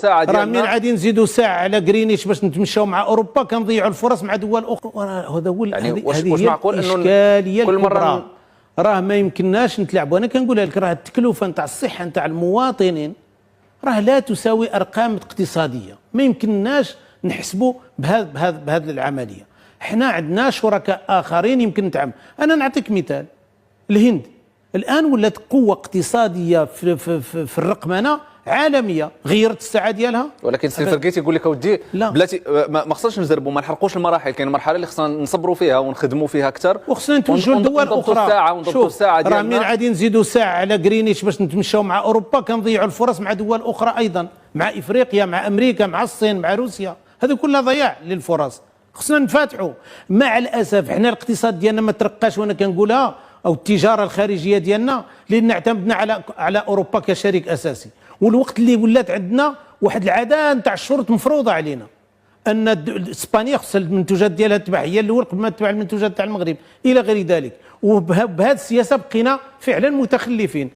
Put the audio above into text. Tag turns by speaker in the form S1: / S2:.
S1: ساعه
S2: راه من
S1: ديالنا
S2: غادي نزيدوا ساعه على غرينيش باش نتمشاو مع اوروبا كنضيعوا الفرص مع دول اخرى. هذا هو
S1: يعني
S2: واش
S1: معقول انه
S2: الاشكاليه
S1: كل
S2: الكبرى.
S1: مره
S2: راه ما يمكنناش نتلاعبوا. انا كنقولها لك، راه التكلفه نتاع الصحه نتاع المواطنين راه لا تساوي ارقام اقتصاديه. ما يمكنناش نحسبوا بهذه العمليه. احنا عندنا شركاء اخرين يمكن نتعامل. انا نعطيك مثال، الهند الان ولات قوه اقتصاديه في الرقمنه عالميه، غيرت الساعه ديالها.
S1: ولكن سي فرقيت يقول لك اودي بلاتي ما خصناش نزربوا، ما نحرقوش المراحل. كاين مرحله اللي خصنا نصبروا فيها ونخدموا فيها اكثر،
S2: وخصنا نتوجهوا لدول اخرى.
S1: ونضبطوا الساعه ديالنا.
S2: راه من غادي نزيدوا ساعه على غرينيش باش نتمشاو مع اوروبا كنضيعوا الفرص مع دول اخرى ايضا، مع افريقيا، مع امريكا، مع الصين، مع روسيا. هذا كلها ضياع للفرص. خصنا نفتحوا. مع الاسف احنا الاقتصاد ديالنا ما ترقاش، وانا كنقولها، او التجاره الخارجيه ديالنا، لان اعتمدنا على اوروبا كشريك اساسي. والوقت اللي ولات عندنا واحد العاده نتاع الشروط مفروضه علينا، ان اسبانيا خصها المنتوجات ديالها تباع هي الاول قبل ما تباع المنتوجات تاع المغرب الى غير ذلك. وبهذه السياسه بقينا فعلا متخلفين.